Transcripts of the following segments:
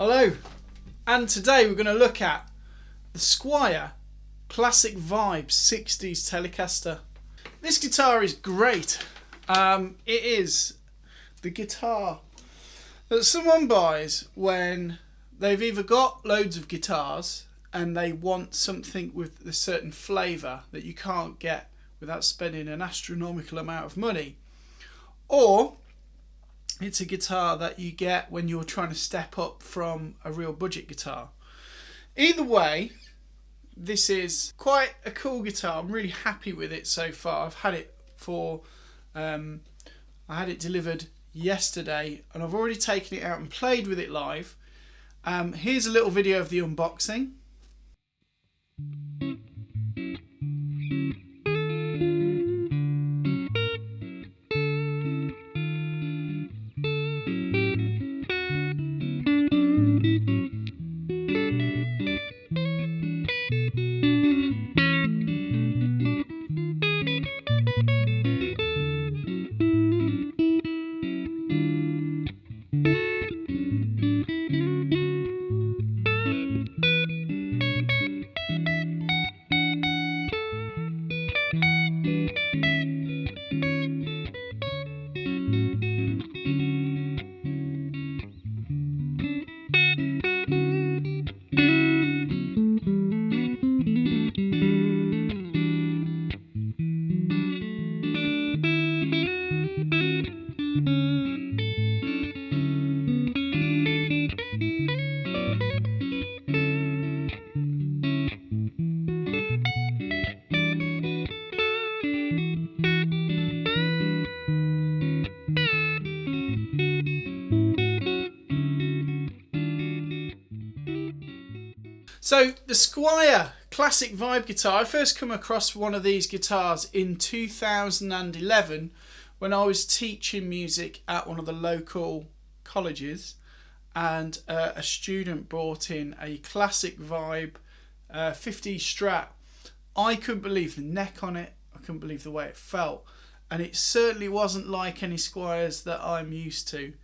Hello, and today we're going to look at the Squier Classic Vibe 60s Telecaster. This guitar is great. It is the guitar that someone buys when they've either got loads of guitars and they want something with a certain flavour that you can't get without spending an astronomical amount of money, or it's a guitar that you get when you're trying to step up from a real budget guitar. Either way, this is quite a cool guitar. I'm really happy with it so far. I've had it for, I had it delivered yesterday and I've already taken it out and played with it live. Here's a little video of the unboxing. So the Squier Classic Vibe guitar, I first come across one of these guitars in 2011 when I was teaching music at one of the local colleges, and a student brought in a Classic Vibe 50 Strat. I couldn't believe the neck on it, I couldn't believe the way it felt, and it certainly wasn't like any Squiers that I'm used to.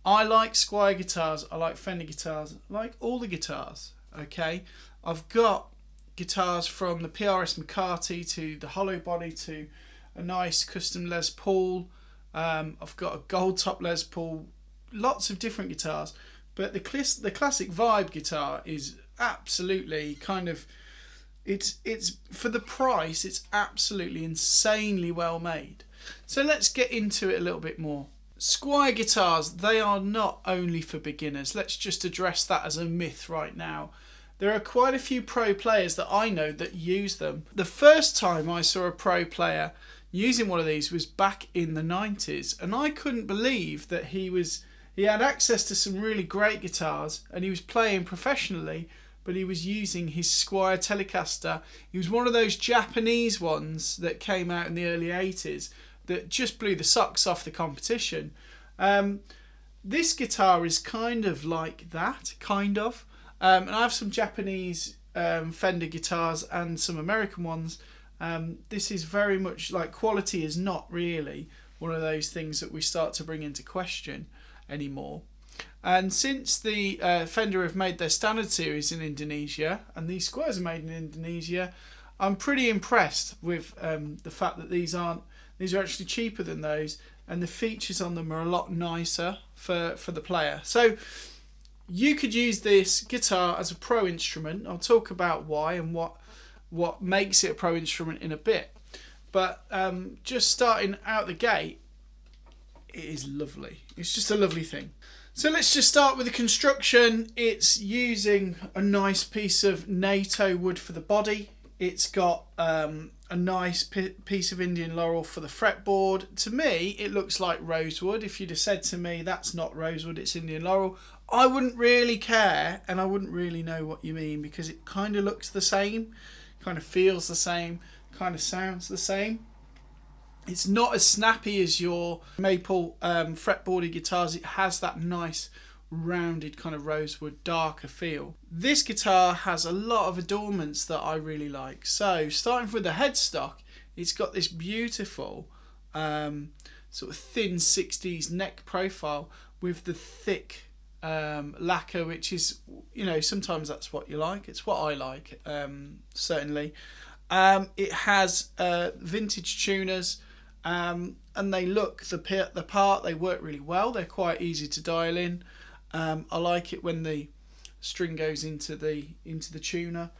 I like Squier guitars, I like Fender guitars, I like all the guitars. Okay, I've got guitars from the PRS McCarthy to the hollow body to a nice custom Les Paul. I've got a gold top Les Paul, lots of different guitars, but the Classic Vibe guitar is absolutely kind of, it's for the price, it's absolutely insanely well made. So let's get into it a little bit more. Squier guitars, they are not only for beginners. Let's just address that as a myth right now. There are quite a few pro players that I know that use them. The first time I saw a pro player using one of these was back in the 90s, and I couldn't believe that he had access to some really great guitars and he was playing professionally, but he was using his Squier Telecaster. He was one of those Japanese ones that came out in the early 80s that just blew the socks off the competition. This guitar is kind of like that, kind of. And I have some Japanese Fender guitars and some American ones. This is very much like, quality is not really one of those things that we start to bring into question anymore. And since the Fender have made their standard series in Indonesia, and these Squiers are made in Indonesia, I'm pretty impressed with the fact that these are actually cheaper than those, and the features on them are a lot nicer for the player. So you could use this guitar as a pro instrument. I'll talk about why and what makes it a pro instrument in a bit. But just starting out the gate, it is lovely. It's just a lovely thing. So let's just start with the construction. It's using a nice piece of NATO wood for the body. It's got a nice piece of Indian laurel for the fretboard. To me, it looks like rosewood. If you'd have said to me, that's not rosewood, it's Indian laurel, I wouldn't really care, and I wouldn't really know what you mean, because it kind of looks the same, kind of feels the same, kind of sounds the same. It's not as snappy as your maple fretboardy guitars. It has that nice rounded kind of rosewood darker feel. This guitar has a lot of adornments that I really like. So starting with the headstock, it's got this beautiful sort of thin 60s neck profile with the thick lacquer, which is, you know, sometimes that's what you like. It's what I like, certainly. It has vintage tuners, and they look the part. They work really well. They're quite easy to dial in. I like it when the string goes into the tuner.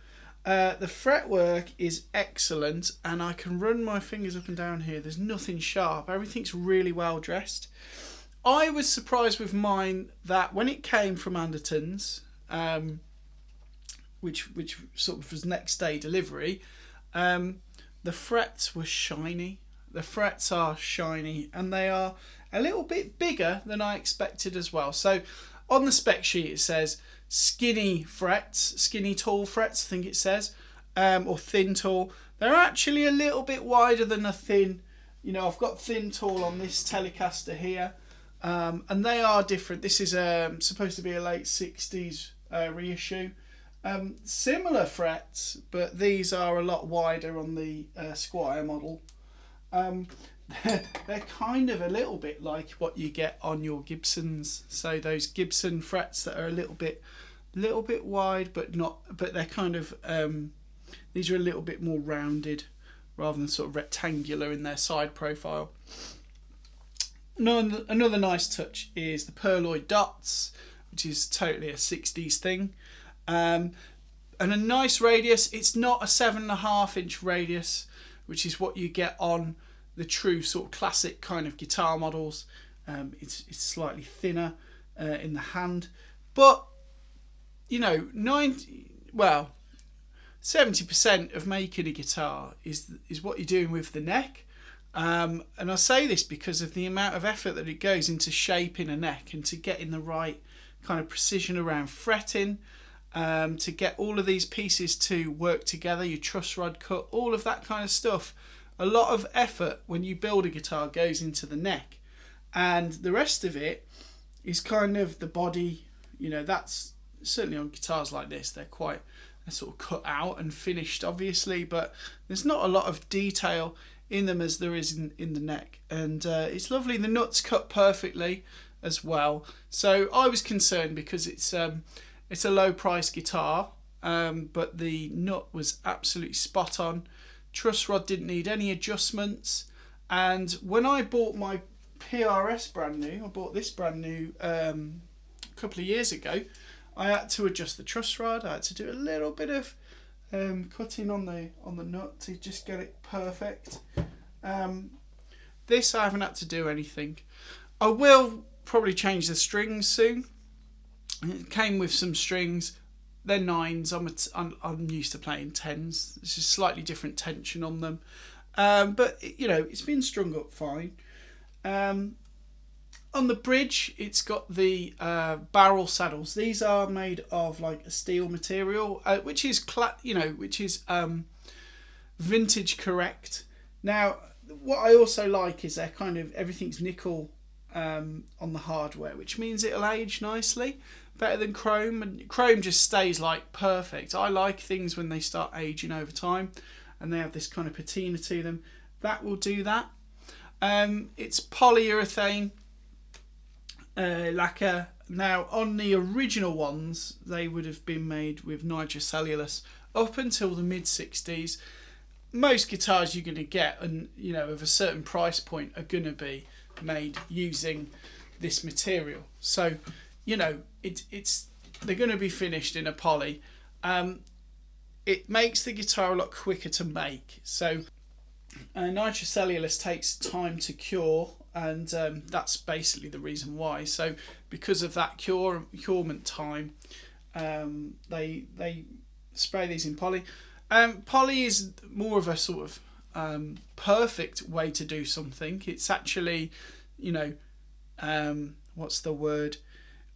The fretwork is excellent, and I can run my fingers up and down here. There's nothing sharp. Everything's really well dressed. I was surprised with mine that when it came from Anderton's, which sort of was next day delivery, the frets were shiny. The frets are shiny, and they are a little bit bigger than I expected as well. So on the spec sheet it says skinny frets, skinny tall frets, I think it says, or thin tall. They're actually a little bit wider than a thin. You know, I've got thin tall on this Telecaster here, and they are different. This is supposed to be a late 60s reissue. Similar frets, but these are a lot wider on the Squier model. They're kind of a little bit like what you get on your Gibsons. So those Gibson frets that are a little bit wide, but they're kind of these are a little bit more rounded rather than sort of rectangular in their side profile. Another nice touch is the pearloid dots, which is totally a 60s thing. And a nice radius. It's not a 7.5-inch radius, which is what you get on the true sort of classic kind of guitar models. It's slightly thinner in the hand, but you know, 70% of making a guitar is what you're doing with the neck. And I say this because of the amount of effort that it goes into shaping a neck and to getting the right kind of precision around fretting, to get all of these pieces to work together, your truss rod cut, all of that kind of stuff. A lot of effort when you build a guitar goes into the neck, and the rest of it is kind of the body. You know, that's certainly on guitars like this, they're sort of cut out and finished, obviously, but there's not a lot of detail in them as there is in the neck. And it's lovely. The nuts cut perfectly as well. So I was concerned because it's a low price guitar, but the nut was absolutely spot on. Truss rod didn't need any adjustments. And when I bought my PRS brand new, I bought this brand new a couple of years ago, I had to adjust the truss rod. I had to do a little bit of cutting on the nut to just get it perfect. This I haven't had to do anything. I will probably change the strings soon. It came with some strings. They're 9s. I'm used to playing 10s. It's just slightly different tension on them. But you know, it's been strung up fine. On the bridge, it's got the barrel saddles. These are made of like a steel material, which is vintage correct. Now, what I also like is they're kind of everything's nickel on the hardware, which means it'll age nicely, better than chrome. And chrome just stays like perfect. I like things when they start aging over time, and they have this kind of patina to them. That will do that. It's polyurethane lacquer. Now, on the original ones, they would have been made with nitrocellulose up until the mid 60s. Most guitars you're going to get, and you know, of a certain price point, are going to be made using this material. So, you know, they're going to be finished in a poly. It makes the guitar a lot quicker to make. So, nitrocellulose takes time to cure, and that's basically the reason why. So because of that curement time, they spray these in poly. Poly is more of a sort of perfect way to do something. It's actually, you know, what's the word?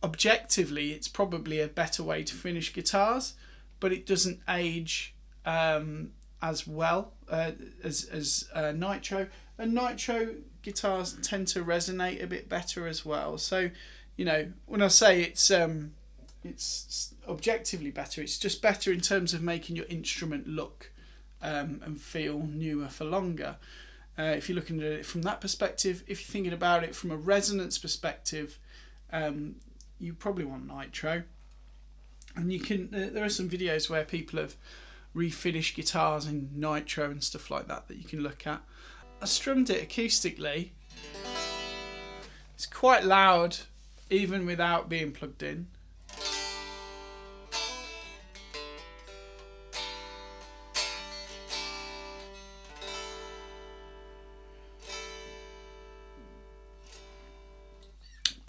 Objectively, it's probably a better way to finish guitars, but it doesn't age as well as nitro. And nitro guitars tend to resonate a bit better as well. So, you know, when I say it's objectively better, it's just better in terms of making your instrument look and feel newer for longer. If you're looking at it from that perspective, if you're thinking about it from a resonance perspective, you probably want nitro. And you can, there are some videos where people have refinished guitars in nitro and stuff like that that you can look at. I strummed it acoustically. It's quite loud even without being plugged in.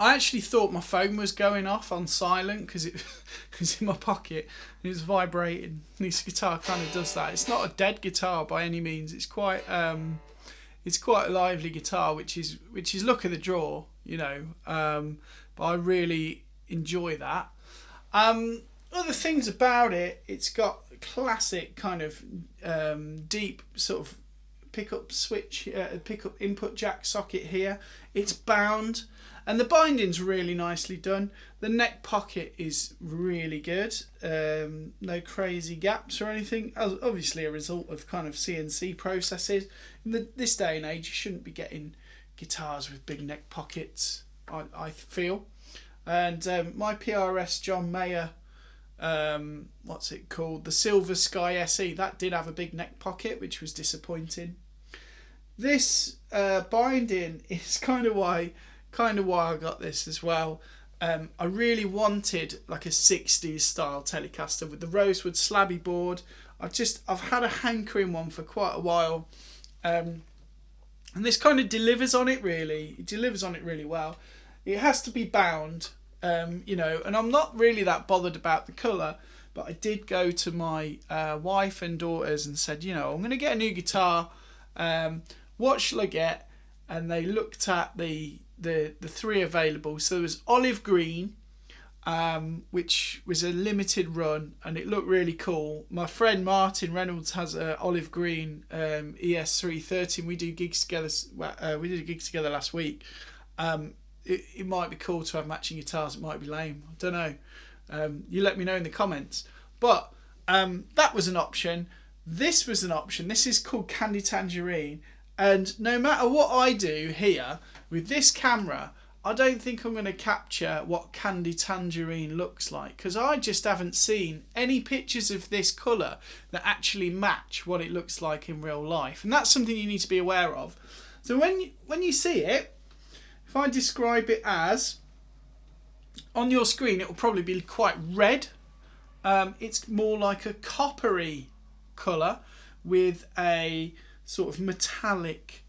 I actually thought my phone was going off on silent because it was in my pocket and it was vibrating. This guitar kind of does that. It's not a dead guitar by any means. It's quite a lively guitar, which is luck of the draw, you know. But I really enjoy that. Other things about it, it's got classic kind of deep sort of pickup switch, pickup input jack socket here. It's bound. And the binding's really nicely done. The neck pocket is really good. No crazy gaps or anything. Obviously a result of kind of CNC processes. In this day and age, you shouldn't be getting guitars with big neck pockets, I feel. And my PRS John Mayer, what's it called? The Silver Sky SE, that did have a big neck pocket, which was disappointing. This binding is kind of why I got this as well. I really wanted like a 60s style Telecaster with the rosewood slabby board. I've had a hankering one for quite a while, and this kind of delivers on it really. It delivers on it really well. It has to be bound, you know, and I'm not really that bothered about the colour, but I did go to my wife and daughters and said, you know, I'm going to get a new guitar. What shall I get? And they looked at the three available. So there was olive green, which was a limited run, and it looked really cool. My friend Martin Reynolds has a olive green ES330, and we do gigs together. We did a gig together last week. It might be cool to have matching guitars. It might be lame. I don't know. You let me know in the comments. But that was an option. This was an option. This is called Candy Tangerine. And no matter what I do here with this camera, I don't think I'm going to capture what Candy Tangerine looks like, because I just haven't seen any pictures of this colour that actually match what it looks like in real life. And that's something you need to be aware of. So when you see it, if I describe it as, on your screen it will probably be quite red. It's more like a coppery colour with a sort of metallic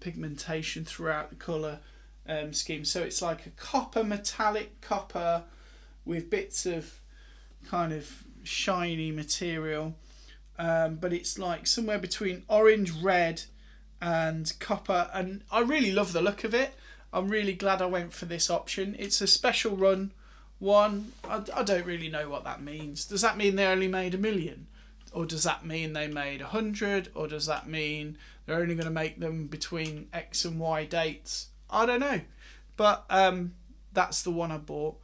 pigmentation throughout the colour scheme. So it's like a metallic copper with bits of kind of shiny material, but it's like somewhere between orange, red and copper, and I really love the look of it. I'm really glad I went for this option. It's a special run one. I don't really know what that means. Does that mean they only made 1 million? Or does that mean they made 100? Or does that mean they're only going to make them between X and Y dates? I don't know. But that's the one I bought.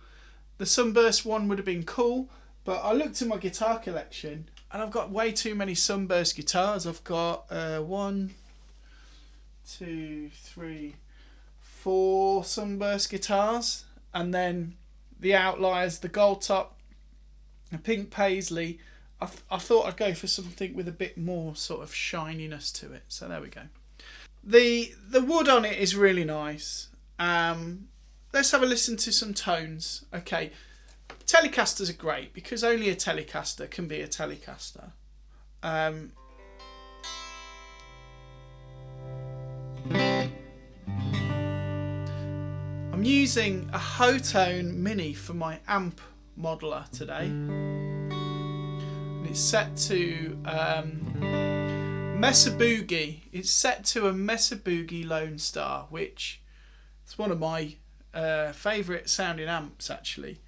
The Sunburst one would have been cool, but I looked at my guitar collection and I've got way too many Sunburst guitars. I've got 1, 2, 3, 4 Sunburst guitars, and then the outliers, the gold top, the pink paisley. I thought I'd go for something with a bit more sort of shininess to it. So there we go. The wood on it is really nice. Let's have a listen to some tones. Okay, Telecasters are great because only a Telecaster can be a Telecaster. I'm using a Hotone Mini for my amp modeler today. It's set to Mesa Boogie. It's set to a Mesa Boogie Lone Star, which is one of my favourite sounding amps actually.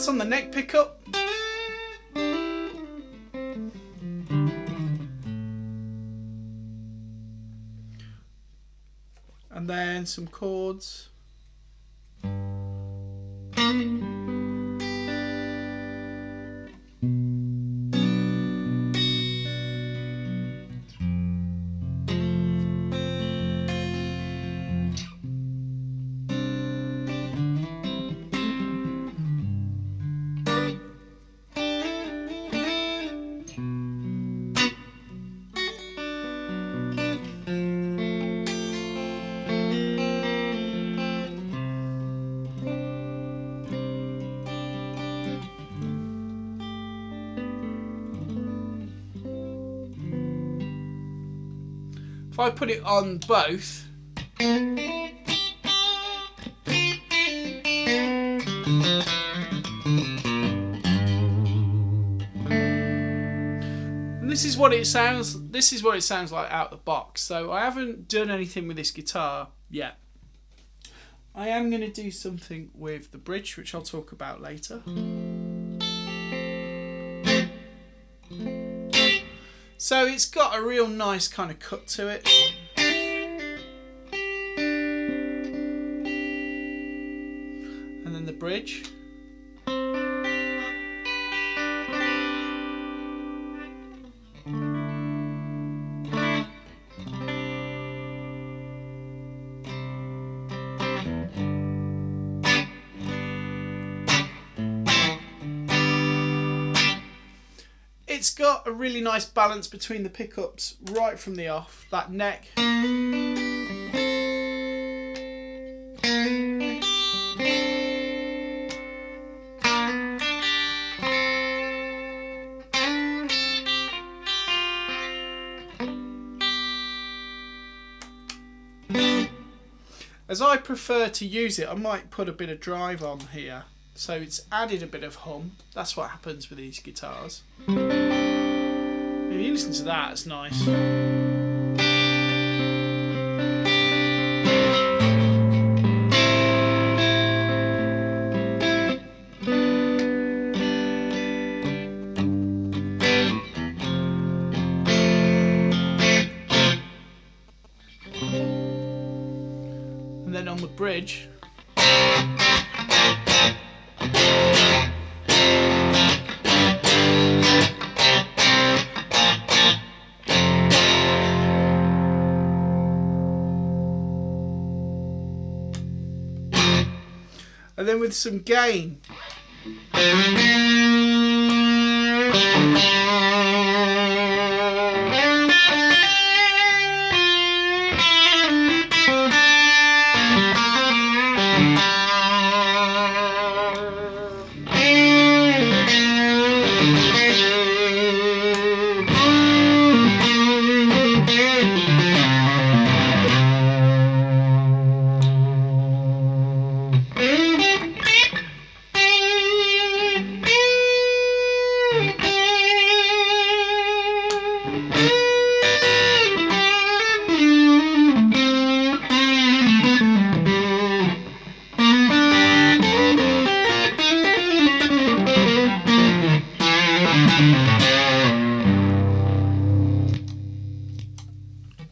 that's on the neck pickup. And then some chords. If I put it on both, and this is what it sounds like out the box. So I haven't done anything with this guitar yet. I am going to do something with the bridge, which I'll talk about later. So it's got a real nice kind of cut to it. And then the bridge. It's got a really nice balance between the pickups right from the off, that neck. As I prefer to use it, I might put a bit of drive on here. So it's added a bit of hum. That's what happens with these guitars. If you listen to that, it's nice. And then on the bridge, and then with some gain.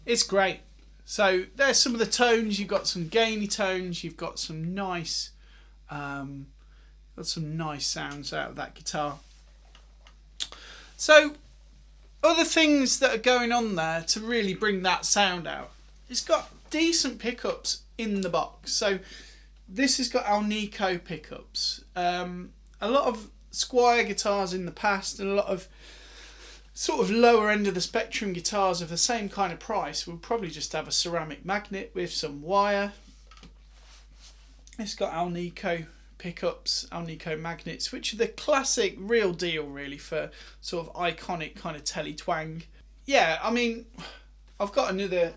It's great. So there's some of the tones. You've got some gainy tones. You've got some nice sounds out of that guitar. So other things that are going on there to really bring that sound out. It's got decent pickups in the box. So this has got Alnico pickups. A lot of Squier guitars in the past and a lot of sort of lower end of the spectrum guitars of the same kind of price will probably just have a ceramic magnet with some wire. It's got Alnico pickups, Alnico magnets, which are the classic real deal really for sort of iconic kind of tele twang. Yeah, I mean, I've got another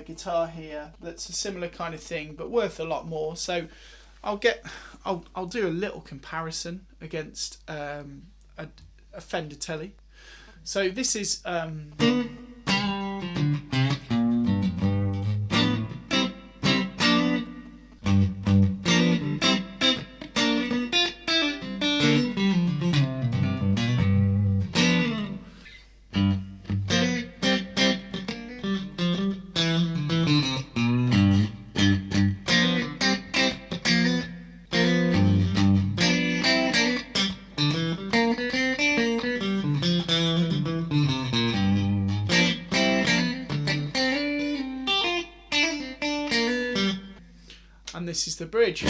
guitar here that's a similar kind of thing but worth a lot more, so I'll do a little comparison against a Fender Tele. So this is this is the bridge.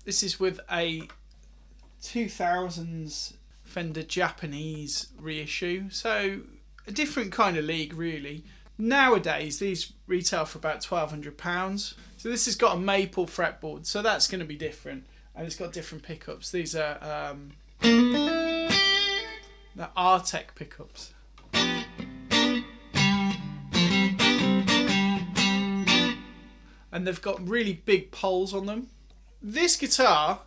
This is with a 2000s Fender Japanese reissue, so a different kind of league really. Nowadays these retail for about £1,200. So this has got a maple fretboard, so that's going to be different, and it's got different pickups. These are the Artec pickups. And they've got really big poles on them. This guitar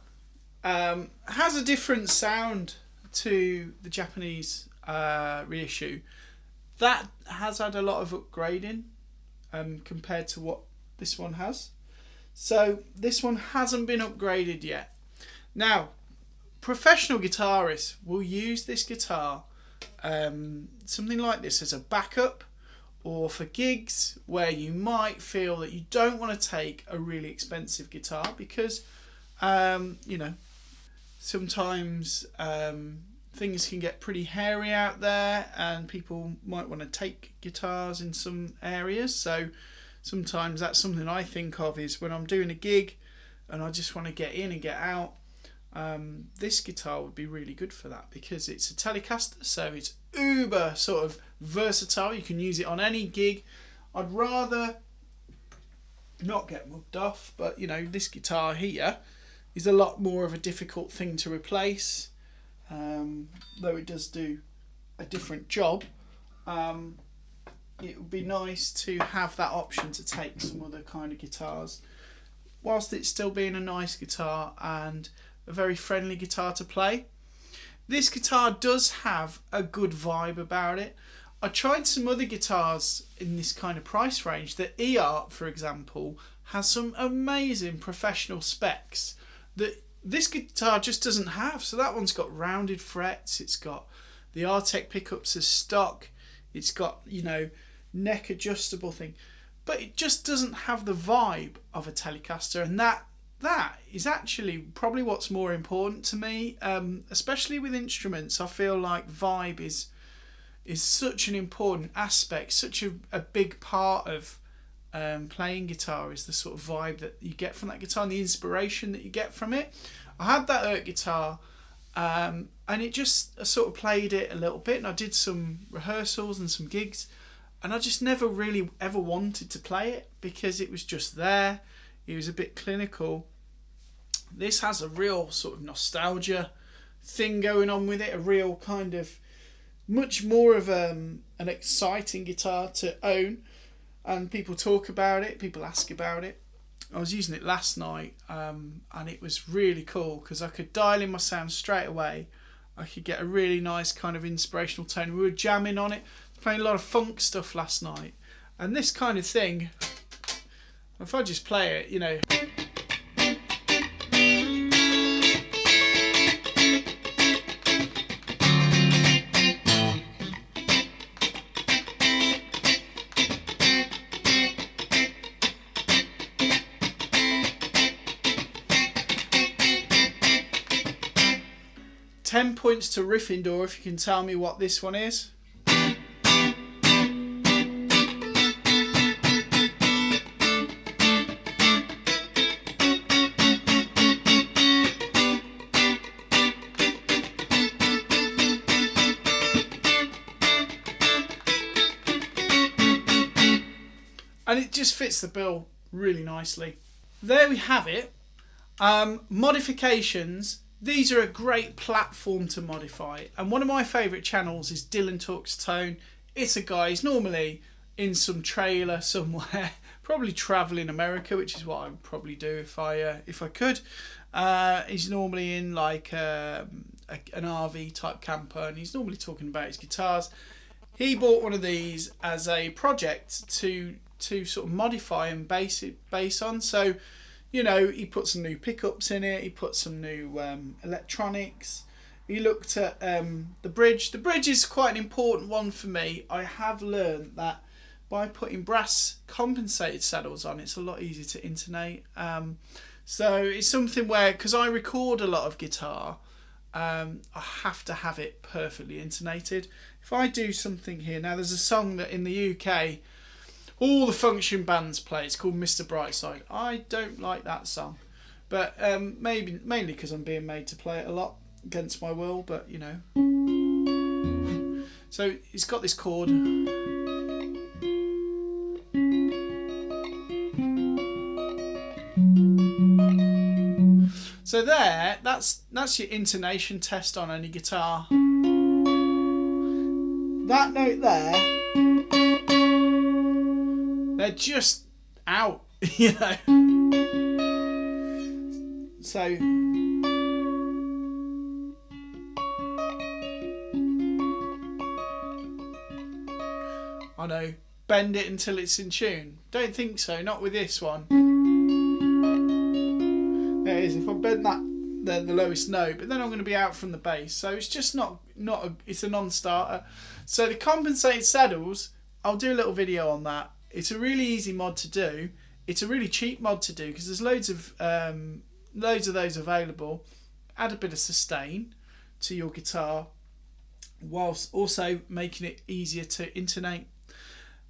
has a different sound to the Japanese reissue. That has had a lot of upgrading compared to what this one has. So this one hasn't been upgraded yet. Now, professional guitarists will use this guitar, something like this, as a backup, or for gigs where you might feel that you don't want to take a really expensive guitar because, you know, sometimes things can get pretty hairy out there and people might want to take guitars in some areas. So sometimes that's something I think of, is when I'm doing a gig and I just want to get in and get out. This guitar would be really good for that because it's a Telecaster, so it's uber sort of versatile. You can use it on any gig. I'd rather not get mugged off, but you know, this guitar here is a lot more of a difficult thing to replace, though it does do a different job. It would be nice to have that option to take some other kind of guitars, whilst it's still being a nice guitar and a very friendly guitar to play. This guitar does have a good vibe about it. I tried some other guitars in this kind of price range. The eArt, for example, has some amazing professional specs that this guitar just doesn't have. So that one's got rounded frets, it's got the Artec pickups as stock, it's got, you know, neck adjustable thing, but it just doesn't have the vibe of a Telecaster, and that is actually probably what's more important to me, especially with instruments. I feel like vibe is such an important aspect, such a big part of playing guitar, is the sort of vibe that you get from that guitar and the inspiration that you get from it. I had that guitar and it just, I sort of played it a little bit and I did some rehearsals and some gigs, and I just never really ever wanted to play it because it was just there. It was a bit clinical. This has a real sort of nostalgia thing going on with it, a real kind of much more of an exciting guitar to own, and people talk about it, people ask about it. I was using it last night and it was really cool because I could dial in my sound straight away. I could get a really nice kind of inspirational tone. We were jamming on it, playing a lot of funk stuff last night, and this kind of thing, if I just play it, you know, 10 points to Riffindor if you can tell me what this one is. And it just fits the bill really nicely. There we have it. Modifications. These are a great platform to modify. And one of my favourite channels is Dylan Talks Tone. It's a guy, he's normally in some trailer somewhere, probably travelling America, which is what I would probably do if I could. He's normally in like an RV type camper, and he's normally talking about his guitars. He bought one of these as a project to sort of modify and base on. So, you know, he put some new pickups in it, he put some new electronics, he looked at the bridge. The bridge is quite an important one for me. I have learned that by putting brass compensated saddles on, it's a lot easier to intonate. So it's something where, because I record a lot of guitar, I have to have it perfectly intonated. If I do something here, now there's a song that in the UK all the function bands play, it's called Mr. Brightside. I don't like that song, but maybe mainly because I'm being made to play it a lot against my will, but you know. So it's got this chord. So there, that's your intonation test on any guitar. That note there, they're just out, you know. So I know, bend it until it's in tune. Don't think so, not with this one. There it is. If I bend that, the lowest note, but then I'm going to be out from the bass, so it's just it's a non-starter. So the compensated saddles, I'll do a little video on that. It's a really easy mod to do. It's a really cheap mod to do because there's loads of those available. Add a bit of sustain to your guitar, whilst also making it easier to intonate.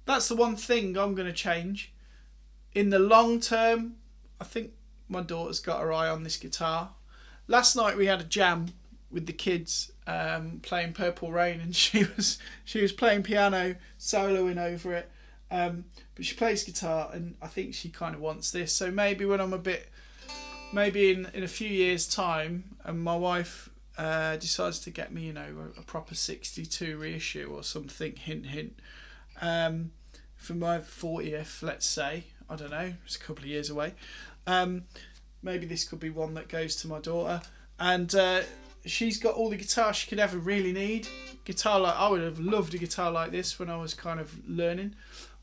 That's the one thing I'm going to change. In the long term, I think my daughter's got her eye on this guitar. Last night we had a jam with the kids playing Purple Rain, and she was playing piano, soloing over it. But she plays guitar, and I think she kind of wants this. So maybe when I'm maybe in a few years' time, and my wife decides to get me, you know, a proper 62 reissue or something, hint hint, for my 40th, let's say. I don't know, it's a couple of years away. Maybe this could be one that goes to my daughter, and she's got all the guitar she could ever really need. I would have loved a guitar like this when I was kind of learning.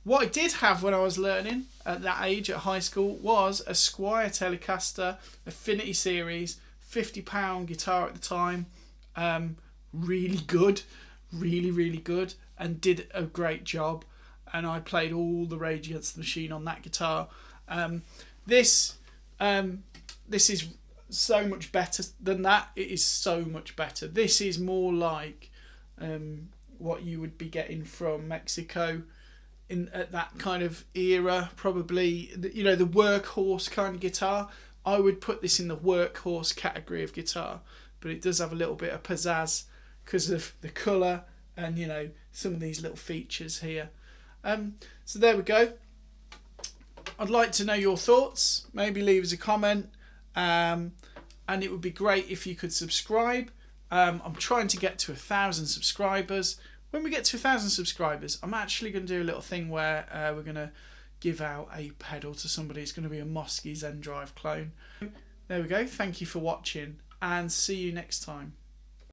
What I did have when I was learning at that age, at high school, was a Squier Telecaster Affinity Series, £50 guitar at the time. Really good, really good, and did a great job. And I played all the Rage Against the Machine on that guitar. This is so much better than that. It is so much better. This is more like what you would be getting from Mexico at that kind of era, probably, you know, the workhorse kind of guitar. I would put this in the workhorse category of guitar, but it does have a little bit of pizzazz because of the colour and, you know, some of these little features here. So there we go. I'd like to know your thoughts. Maybe leave us a comment, and it would be great if you could subscribe. I'm trying to get to 1,000 subscribers. When we get to 1,000 subscribers, I'm actually going to do a little thing where we're going to give out a pedal to somebody. It's going to be a Mosky Zen Drive clone. There we go. Thank you for watching, and see you next time.